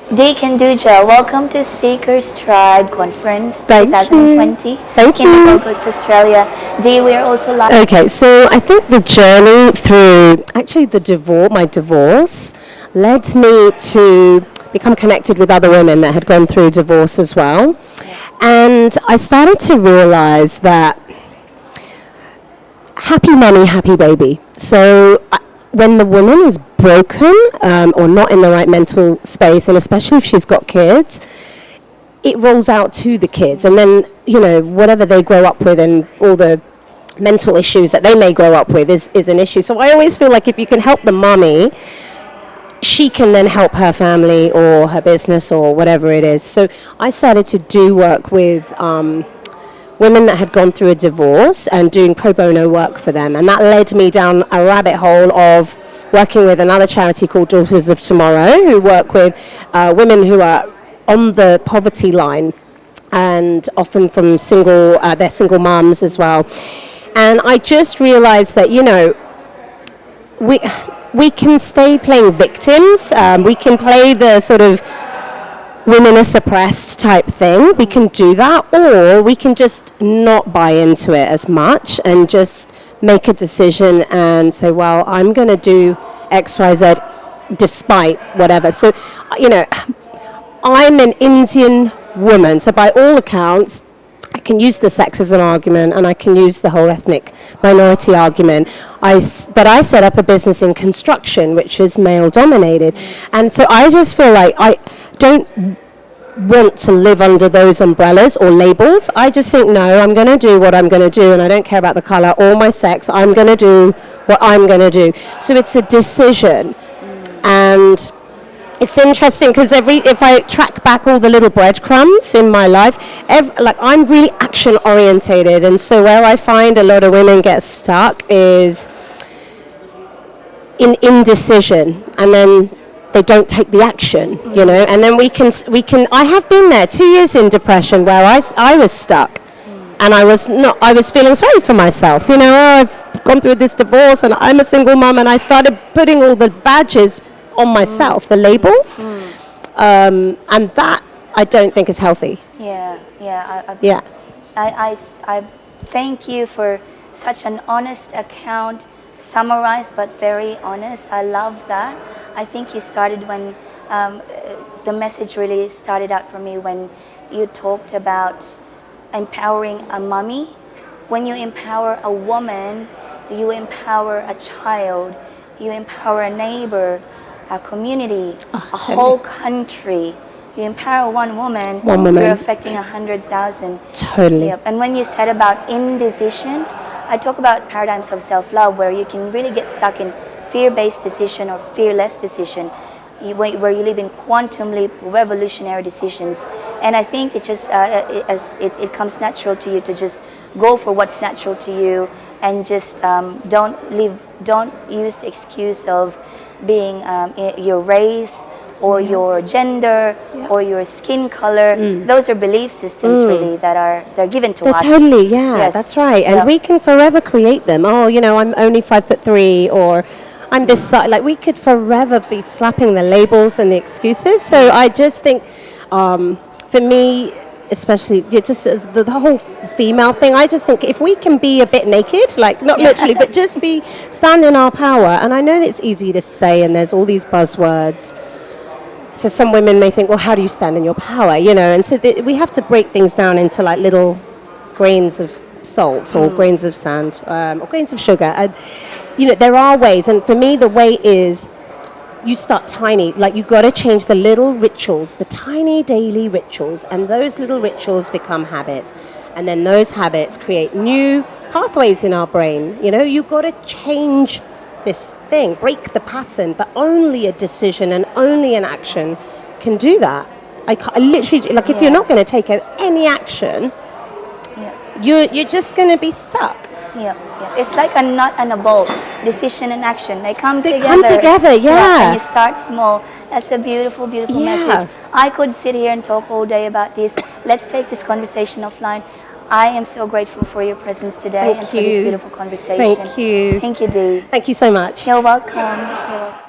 Dee Khanduja, welcome to Speakers Tribe Conference Thank 2020 you. Thank in you. Gold Coast, Australia. Dee, we are also live. Okay, so I think the journey through actually my divorce, led me to become connected with other women that had gone through divorce as well. And I started to realize that happy money, happy baby. So when the woman is broken or not in the right mental space, and especially if she's got kids, it rolls out to the kids. And then, whatever they grow up with and all the mental issues that they may grow up with is an issue. So I always feel like if you can help the mommy, she can then help her family or her business or whatever it is. So I started to do work with women that had gone through a divorce and doing pro bono work for them. And that led me down a rabbit hole of working with another charity called Daughters of Tomorrow, who work with women who are on the poverty line and often from they're single moms as well. And I just realized that, we can stay playing victims. We can play the sort of women are suppressed type thing. We can do that, or we can just not buy into it as much and just make a decision and say, well, I'm going to do X, Y, Z despite whatever. So, I'm an Indian woman, so by all accounts, I can use the sexism argument and I can use the whole ethnic minority argument. But I set up a business in construction, which is male dominated. And so I just feel like I don't want to live under those umbrellas or labels. I just think, no, I'm going to do what I'm going to do, and I don't care about the color or my sex. I'm going to do what I'm going to do. So it's a decision. And it's interesting because if I track back all the little breadcrumbs in my life, I'm really action orientated, and so where I find a lot of women get stuck is in indecision, and then they don't take the action, and then we can. I have been there 2 years in depression where I was stuck, and I was feeling sorry for myself. I've gone through this divorce, and I'm a single mom, and I started putting all the badges on myself, the labels, and that I don't think is healthy. I thank you for such an honest account, summarized but very honest. I love that. I think you started when the message really started out for me when you talked about empowering a mommy. When you empower a woman, you empower a child, you empower a neighbor, a community, a whole country. You empower one woman, you're affecting 100,000. Totally. Yep. And when you said about indecision, I talk about paradigms of self-love where you can really get stuck in fear-based decision or fearless decision, where you live in quantum leap, revolutionary decisions. And I think it just it comes natural to you to just go for what's natural to you, and just don't use the excuse of being your race or your gender or your skin color. Those are belief systems really they're given to us. Totally, yes. That's right. And we can forever create them. I'm only 5'3", or I'm this size. Like, we could forever be slapping the labels and the excuses. So I just think, for me, especially just the whole female thing, I just think if we can be a bit naked, like not literally, but just stand in our power. And I know it's easy to say, and there's all these buzzwords. So some women may think, well, how do you stand in your power? And so we have to break things down into like little grains of salt or grains of sand or grains of sugar. And, there are ways. And for me, the way is, you start tiny, like you got to change the little rituals, the tiny daily rituals, and those little rituals become habits. And then those habits create new pathways in our brain. You got to change this thing, break the pattern, but only a decision and only an action can do that. I literally, like, if you're not going to take any action, you're just going to be stuck. It's like a nut and a bolt, decision and action. They come together. And you start small. That's a beautiful, beautiful message. I could sit here and talk all day about this. Let's take this conversation offline. I am so grateful for your presence today and for this beautiful conversation. Thank you. Thank you, Dee. Thank you so much. You're welcome.